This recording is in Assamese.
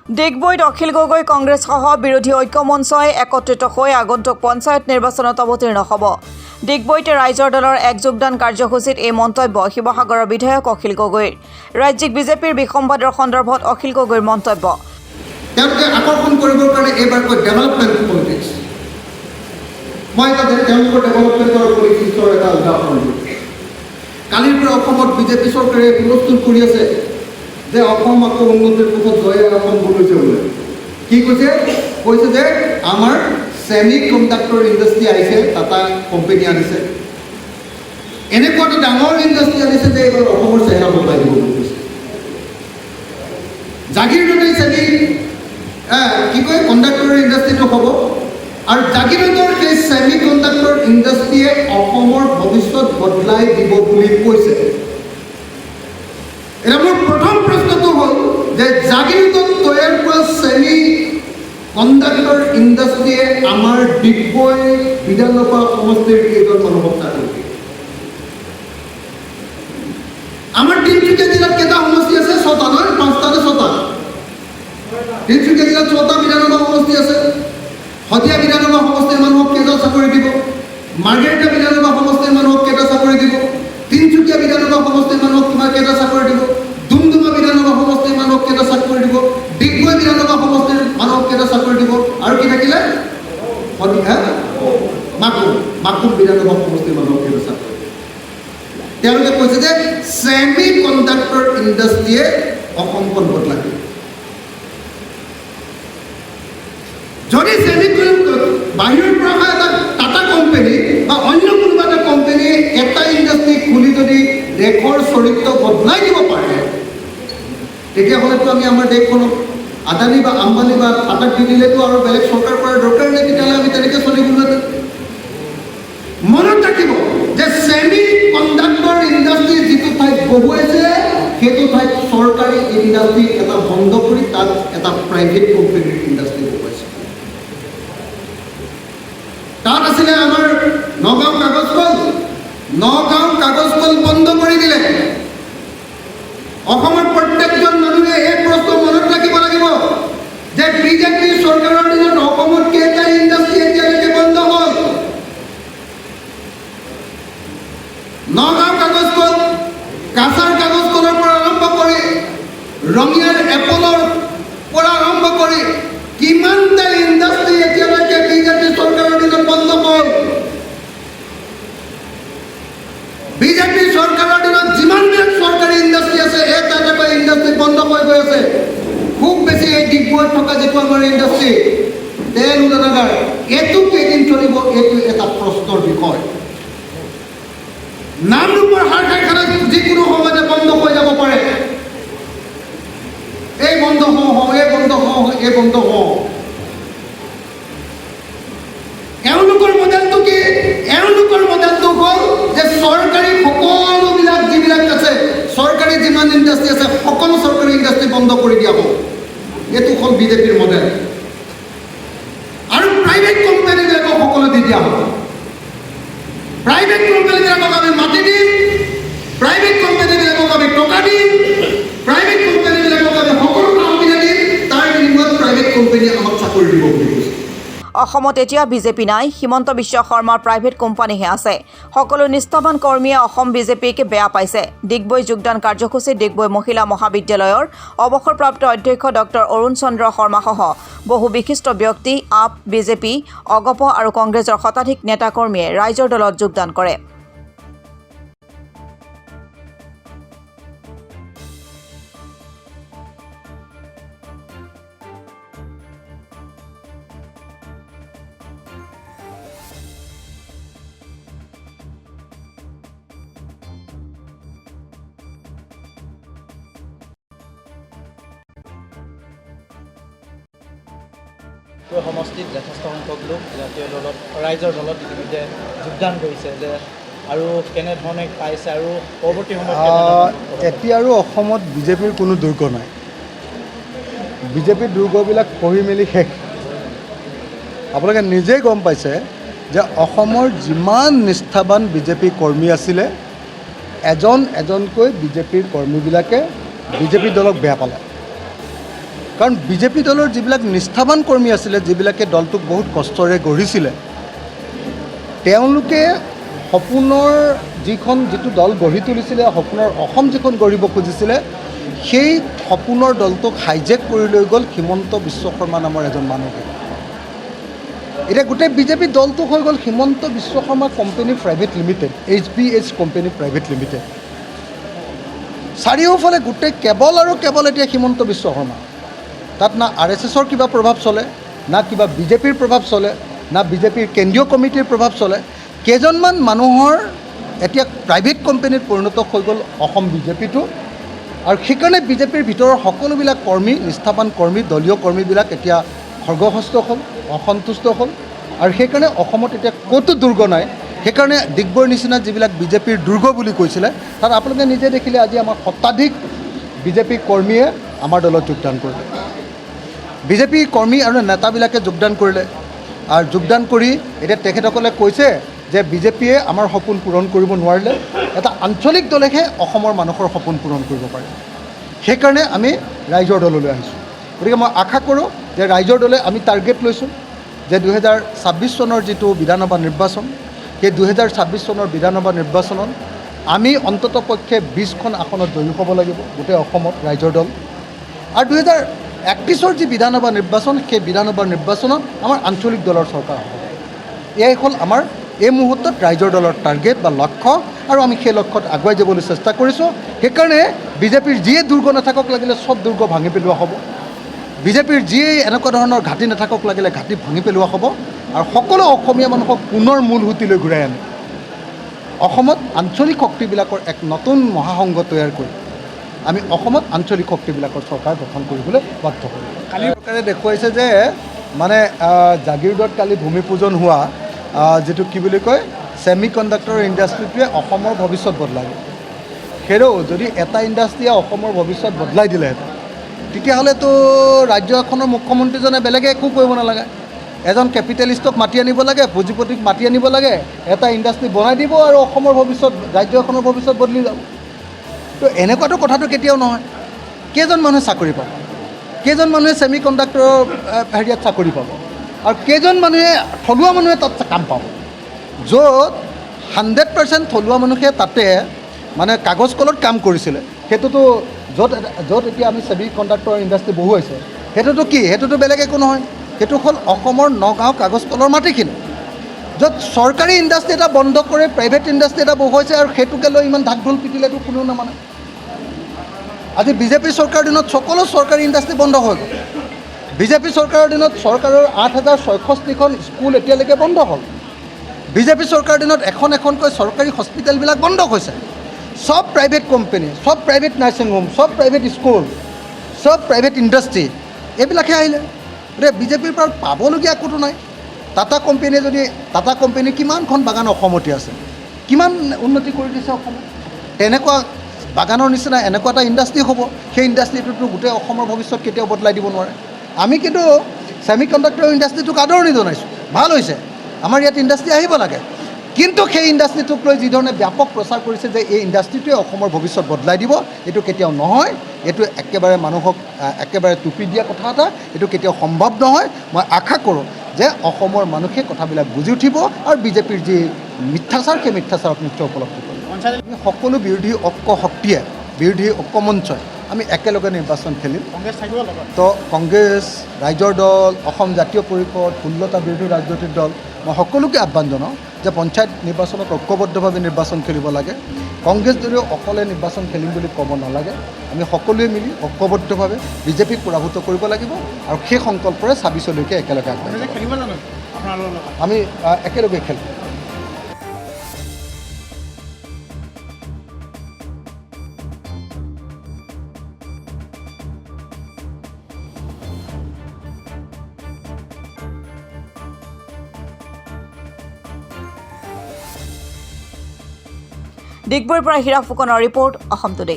ডিগবৈত অখিল গগৈ কংগ্ৰেছ সহ বিৰোধী ঐক্য মঞ্চই একত্ৰিত হৈ আগন্তুক পঞ্চায়ত নিৰ্বাচনত অৱতীৰ্ণ হ'ব। ডিগবৈতে ৰাইজৰ দলৰ এক যোগদান কাৰ্যসূচীত এই মন্তব্য শিৱসাগৰৰ বিধায়ক অখিল গগৈৰ। ৰাজ্যিক বিজেপিৰ বিসম্বাদৰ সন্দৰ্ভত অখিল গগৈৰ মন্তব্য। তেওঁলোকে আকৰ্ষণ কৰিবৰ কাৰণে এইবাৰ ডেভেলপমেণ্ট পলিটিক্স, মই তেওঁলোকৰ ডেভেলপমেণ্টৰ পলিটিক্সৰ এটা উদাহৰণ দিওঁ। কালিৰ পৰা অসমত বিজেপি চৰকাৰে হুলস্থুল কৰি আছে যে অসম আকৌ উন্নতিৰ পথত জয় অসম বলৈছে বোলে। কি কৈছে যে আমাৰ ছেমি কণ্ডাক্টৰ ইণ্ডাষ্ট্ৰী আহিছে, টাটা কোম্পানী আনিছে, এনেকুৱা এটা ডাঙৰ ইণ্ডাষ্ট্ৰী আনিছে যে এইবাৰ অসমৰ চেহেৰা বদলাই দিব বুলি কৈছে। জাগিৰোডতে ছেমি কণ্ডাক্টৰ ইণ্ডাষ্ট্ৰীটো হ'ব আৰু জাগিৰোডৰ সেই ছেমি কণ্ডাক্টৰ ইণ্ডাষ্ট্ৰীয়ে অসমৰ ভৱিষ্যত বদলাই দিব বুলি কৈছে। এতিয়া মোৰ প্ৰথম প্ৰশ্নটো হ'ল যে জাগিৰোডত তৈয়াৰ কৰা ছেমি কণ্ডাক্টৰ ইণ্ডাষ্ট্ৰীয়ে আমাৰ ডিগবৈ বিধানসভা সমষ্টিৰ কেইজন মানুহক চাকৰি দিয়ে? আমাৰ তিনিচুকীয়া জিলাত কেইটা সমষ্টি আছে? 6টা নহয়, 5টা নে 6টা? তিনিচুকীয়া জিলাত 6টা বিধানসভা সমষ্টি আছে। শদিয়া বিধানসভা সমষ্টিৰ মানুহক কেইটা চাকৰি দিব? মাৰ্ঘেৰিটা বিধানসভা সমষ্টিৰ মানুহক কেইটা চাকৰি দিব? তিনিচুকীয়া বিধানসভা সমষ্টিৰ মানুহক তোমাৰ কেইটা চাকৰি দিব? ডুমডুমা বিধানসভা সমষ্টিৰ মানুহক কেইটা চাকৰি দিব? ডিগবৈ বিধানসভা সমষ্টিৰ মানুহক কেইটা চাকৰি দিব? আৰু কি থাকিলে? মাকুম বিধানসভা সমষ্টিৰ মানুহক কেইটা চাকৰি দিব? তেওঁলোকে কৈছে যে ছেমি কণ্ডাক্টৰ ইণ্ডাষ্ট্ৰীয়ে অসমখন বদলাই দিব। যদি ছেমি বাহিৰৰ পৰা অহা এটা টাটা কোম্পানী বা অন্য কোনোবা এটা কোম্পানীয়ে এটা ইণ্ডাষ্ট্ৰী খুলি যদি দেশৰ চৰিত্ৰ বদলাই দিব পাৰে, তেতিয়াহ'লেতো আমি আমাৰ দেশখনক আদানী বা আম্বানী বা টাটাক দি দিলেতো আৰু বেলেগ চৰকাৰ কৰাৰ দৰকাৰ নাই, তেতিয়াহ'লে আমি তেনেকৈ চলিবলৈহেঁতেন। মনত ৰাখিব যে ছেমি কণ্ডাক্টৰ ইণ্ডাষ্ট্ৰী যিটো ঠাইত বহুৱাইছে সেইটো ঠাইত চৰকাৰী ইণ্ডাষ্ট্ৰী এটা বন্ধ কৰি তাত এটা প্ৰাইভেট কোম্পানীৰ ইণ্ডাষ্ট্ৰী বহুৱাইছে। তাত আছিলে আমাৰ নগাঁও কাগজ কল বন্ধ কৰি দিলে। অসমৰ প্ৰত্যেকজন মানুহে এই প্ৰশ্ন মনত ৰাখিব লাগিব যে বিজেপি চৰকাৰৰ দিনত অসমত কেইটা ইণ্ডাষ্ট্ৰী এতিয়ালৈকে বন্ধ হ'ল? নগাঁও কাগজ কল, কাছাৰ কাগজ কলৰ পৰা আৰম্ভ কৰি ৰঙিয়াৰ এপলৰ পৰা আৰম্ভ কৰি কিমানটা ইণ্ডাষ্ট্ৰী এতিয়ালৈকে বিজেপি চৰকাৰৰ দিনত বন্ধ হ'ল? বিজেপি চৰকাৰৰ দিনত যিমানবিলাক চৰকাৰী ইণ্ডাষ্ট্ৰী আছে এটা এটাকৈ ইণ্ডাষ্ট্ৰী বন্ধ হৈ গৈ আছে। খুব বেছি এই ডিগবৈত থকা যিটো আমাৰ ইণ্ডাষ্ট্ৰী তেল শোধনাগাৰ, এইটো কেইদিন চলিব এইটো এটা প্ৰশ্নৰ বিষয়। নামৰূপৰ সাৰ কাৰখানা যিকোনো সময়তে বন্ধ হৈ যাব পাৰে। এই বন্ধ হওঁ এওঁলোকৰ মডেলটো কি? এওঁলোকৰ মডেলটো হ'ল যে চৰকাৰী সকলোবিলাক যিবিলাক আছে, চৰকাৰী যিমান ইণ্ডাষ্ট্ৰী আছে সকলো চৰকাৰী ইণ্ডাষ্ট্ৰী বন্ধ কৰি দিয়া হ'ব। এইটো হ'ল বিজেপিৰ মডেল। আৰু প্ৰাইভেট কোম্পানীবিলাকক সকলো দি দিয়া হ'ব। প্ৰাইভেট কোম্পানীবিলাকক আমি মাটি দিম, প্ৰাইভেট কোম্পানীবিলাকক আমি টকা দিম, প্ৰাইভেট কোম্পানীবিলাকক আমি সকলো সুবিধা দিম, তাৰ বিনিময়ত প্ৰাইভেট কোম্পানীয়ে আমাক চাকৰি দিব বুলি কৈছে। অসমত এতিয়া বিজেপি নাই, হিমন্ত বিশ্ব শৰ্মাৰ প্ৰাইভেট কোম্পানীহে আছে। সকলো নিষ্ঠাৱান কৰ্মীয়ে অসম বিজেপিক বেয়া পাইছে। ডিগবৈ যোগদান কাৰ্যসূচীত ডিগবৈ মহিলা মহাবিদ্যালয়ৰ অৱসৰপ্ৰাপ্ত অধ্যক্ষ ডক্টৰ অৰুণ চন্দ্ৰ শৰ্মাসহ বহু বিশিষ্ট ব্যক্তি, আপ, বিজেপি, অগপ আৰু কংগ্ৰেছৰ শতাধিক নেতাকৰ্মীয়ে ৰাইজৰ দলত যোগদান কৰে। সমষ্টিত যথেষ্ট সংখ্যক লোক জাতীয় দলত, ৰাইজৰ দলত ইতিমধ্যে যোগদান কৰিছে যে আৰু কেনেধৰণে পাইছে আৰু পৰৱৰ্তী সময়ত এতিয়া আৰু অসমত বিজেপিৰ কোনো দুৰ্গ নাই। বিজেপিৰ দুৰ্গবিলাক পঢ়ি মেলি শেষ। আপোনালোকে নিজেই গম পাইছে যে অসমৰ যিমান নিষ্ঠাৱান বিজেপি কৰ্মী আছিলে, এজন এজনকৈ বিজেপিৰ কৰ্মীবিলাকে বিজেপি দলক বেয়া পালে। কাৰণ বিজেপি দলৰ যিবিলাক নিষ্ঠাবান কৰ্মী আছিলে, যিবিলাকে দলটোক বহুত কষ্টৰে গঢ়িছিলে, তেওঁলোকে সপোনৰ যিটো দল গঢ়ি তুলিছিলে, সপোনৰ অসম যিখন গঢ়িব খুজিছিলে, সেই সপোনৰ দলটোক হাইজেক কৰি লৈ গ'ল হিমন্ত বিশ্ব শৰ্মা নামৰ এজন মানুহে। এতিয়া গোটেই বিজেপি দলটোক হৈ গ'ল Himanta Biswa Sarma company private limited, HBH company private limited. চাৰিওফালে গোটেই কেৱল আৰু কেৱল এতিয়া হিমন্ত বিশ্ব শৰ্মা। তাত না RSSৰ কিবা প্ৰভাৱ চলে, না কিবা বিজেপিৰ প্ৰভাৱ চলে, না বিজেপিৰ কেন্দ্ৰীয় কমিটিৰ প্ৰভাৱ চলে। কেইজনমান মানুহৰ এতিয়া প্ৰাইভেট কোম্পানীত পৰিণত হৈ গ'ল অসম বিজেপিটো, আৰু সেইকাৰণে বিজেপিৰ ভিতৰৰ সকলোবিলাক কৰ্মী, নিষ্ঠাবান কৰ্মী, দলীয় কৰ্মীবিলাক এতিয়া খৰ্গহস্ত হ'ল, অসন্তুষ্ট হ'ল, আৰু সেইকাৰণে অসমত এতিয়া ক'তো দুৰ্গ নাই। সেইকাৰণে ডিগবৈৰ নিচিনা যিবিলাক বিজেপিৰ দুৰ্গ বুলি কৈছিলে, তাত আপোনালোকে নিজে দেখিলে আজি আমাৰ শতাধিক বিজেপি কৰ্মীয়ে আমাৰ দলত যোগদান কৰিলে। বিজেপি কৰ্মী আৰু নেতাবিলাকে যোগদান কৰিলে, আৰু যোগদান কৰি এতিয়া তেখেতসকলে কৈছে যে বিজেপিয়ে আমাৰ সপোন পূৰণ কৰিব নোৱাৰিলে, এটা আঞ্চলিক দলেহে অসমৰ মানুহৰ সপোন পূৰণ কৰিব পাৰে। সেইকাৰণে আমি ৰাইজৰ দললৈ আহিছোঁ। গতিকে মই আশা কৰোঁ যে ৰাইজৰ দলে আমি টাৰ্গেট লৈছোঁ যে 2026 চনৰ যিটো বিধানসভা নিৰ্বাচন, সেই 2026 চনৰ বিধানসভা নিৰ্বাচনত আমি অন্ততঃ পক্ষে 20খন আসনত জয়ী হ'ব লাগিব গোটেই অসমত ৰাইজৰ দল। আৰু 2031 যি বিধানসভা নিৰ্বাচন, সেই বিধানসভা নিৰ্বাচনত আমাৰ আঞ্চলিক দলৰ চৰকাৰ হ'ব। এয়াই হ'ল আমাৰ এই মুহূৰ্তত ৰাইজৰ দলৰ টাৰ্গেট বা লক্ষ্য, আৰু আমি সেই লক্ষ্যত আগুৱাই যাবলৈ চেষ্টা কৰিছোঁ। সেইকাৰণে বিজেপিৰ যিয়ে দুৰ্গ নাথাকক লাগিলে চব দুৰ্গ ভাঙি পেলোৱা হ'ব, বিজেপিৰ যিয়ে এনেকুৱা ধৰণৰ ঘাটি নাথাকক লাগিলে ঘাটি ভাঙি পেলোৱা হ'ব, আৰু সকলো অসমীয়া মানুহক পুনৰ মূল সুঁতিলৈ ঘূৰাই আনে অসমত আঞ্চলিক শক্তিবিলাকৰ এক নতুন মহাসংঘ তৈয়াৰ কৰি আমি অসমত আঞ্চলিক শক্তিবিলাকৰ চৰকাৰ গঠন কৰিবলৈ বাধ্য কৰিম। কালি চৰকাৰে দেখুৱাইছে যে মানে জাগিৰোডত কালি ভূমি পূজন হোৱা যিটো কি বুলি কয় ছেমি কণ্ডাক্টৰ ইণ্ডাষ্ট্ৰিটোৱে অসমৰ ভৱিষ্যত বদলাব। সেয়েও যদি এটা ইণ্ডাষ্ট্ৰিয়ে অসমৰ ভৱিষ্যত বদলাই দিলেহেঁতেন, তেতিয়াহ'লেতো ৰাজ্য এখনৰ মুখ্যমন্ত্ৰীজনে বেলেগে একো কৰিব নালাগে, এজন কেপিটেলিষ্টক মাতি আনিব লাগে, পুঁজিপতিক মাতি আনিব লাগে, এটা ইণ্ডাষ্ট্ৰি বনাই দিব, আৰু অসমৰ ভৱিষ্যত, ৰাজ্য এখনৰ ভৱিষ্যত বদলি যাব। তো এনেকুৱাতো কথাটো কেতিয়াও নহয়। কেইজন মানুহে চাকৰি পাব, কেইজন মানুহে ছেমি কণ্ডাক্টৰৰ হেৰিয়াত চাকৰি পাব, আৰু কেইজন মানুহে থলুৱা মানুহে তাত কাম পাব, য'ত 100% থলুৱা মানুহে তাতে মানে কাগজ কলত কাম কৰিছিলে। সেইটোতো য'ত এতিয়া আমি ছেমি কণ্ডাক্টৰ ইণ্ডাষ্ট্ৰি বহুৱাইছে, সেইটোতো কি, সেইটোতো বেলেগ একো নহয়, সেইটো হ'ল অসমৰ নগাঁও কাগজ কলৰ মাটিখিনি, য'ত চৰকাৰী ইণ্ডাষ্ট্ৰি এটা বন্ধ কৰি প্ৰাইভেট ইণ্ডাষ্ট্ৰি এটা বহুৱাইছে, আৰু সেইটোকে লৈ ইমান ঢাক ঢোল পিটিলেতো কোনেও নামানে। আজি বিজেপি চৰকাৰৰ দিনত সকলো চৰকাৰী ইণ্ডাষ্ট্ৰি বন্ধ হৈ গ'ল। বিজেপি চৰকাৰৰ দিনত চৰকাৰৰ 8,066খন স্কুল এতিয়ালৈকে বন্ধ হ'ল। বিজেপি চৰকাৰৰ দিনত এখন এখনকৈ চৰকাৰী হস্পিটেলবিলাক বন্ধ হৈছে। সব প্ৰাইভেট কোম্পানী, সব প্ৰাইভেট নাৰ্ছিং হোম, সব প্ৰাইভেট স্কুল, সব প্ৰাইভেট ইণ্ডাষ্ট্ৰি এইবিলাকহে আহিলে। গতিকে বিজেপিৰ পৰা পাবলগীয়া একোতো নাই। টাটা কোম্পানী কিমানখন বাগান অসমতে আছে, কিমান উন্নতি কৰি দিছে অসমত। তেনেকুৱা বাগানৰ নিচিনা এনেকুৱা এটা ইণ্ডাষ্ট্ৰি হ'ব, সেই ইণ্ডাষ্ট্ৰিটোতো গোটেই অসমৰ ভৱিষ্যত কেতিয়াও বদলাই দিব নোৱাৰে। আমি কিন্তু ছেমি কণ্ডাক্টৰ ইণ্ডাষ্ট্ৰিটোক আদৰণি জনাইছোঁ, ভাল হৈছে, আমাৰ ইয়াত ইণ্ডাষ্ট্ৰি আহিব লাগে। কিন্তু সেই ইণ্ডাষ্ট্ৰিটোক লৈ যিধৰণে ব্যাপক প্ৰচাৰ কৰিছে যে এই ইণ্ডাষ্ট্ৰিটোৱে অসমৰ ভৱিষ্যত বদলাই দিব, এইটো কেতিয়াও নহয়। এইটো একেবাৰে মানুহক একেবাৰে টুপি দিয়া কথা এটা, এইটো কেতিয়াও সম্ভৱ নহয়। মই আশা কৰোঁ যে অসমৰ মানুহে কথাবিলাক বুজি উঠিব, আৰু বিজেপিৰ যি মিথ্যাচাৰ, সেই মিথ্যাচাৰক নিশ্চয় উপলব্ধি কৰিব। আমি সকলো বিৰোধী ঐক্য শক্তিয়ে, বিৰোধী ঐক্য মঞ্চই আমি একেলগে নিৰ্বাচন খেলিম। কংগ্ৰেছ থাকিব লগত, তো কংগ্ৰেছ, ৰাইজৰ দল, অসম জাতীয় পৰিষদ, 16টা বিৰোধী ৰাজনৈতিক দল, মই সকলোকে আহ্বান জনাওঁ যে পঞ্চায়ত নিৰ্বাচনত ঐক্যবদ্ধভাৱে নিৰ্বাচন খেলিব লাগে। কংগ্ৰেছ দলেও অকলে নিৰ্বাচন খেলিম বুলি ক'ব নালাগে। আমি সকলোৱে মিলি ঐক্যবদ্ধভাৱে বিজেপিক পৰাভূত কৰিব লাগিব, আৰু সেই সংকল্পৰে 26লৈকে একেলগে আগবাঢ়িম। খেলিব জানো আপোনালোকৰ লগত? আমি একেলগে খেলিম। ডিগবৈৰ পৰা হীৰা ফুকনৰ ৰিপৰ্ট, অসম টুডে।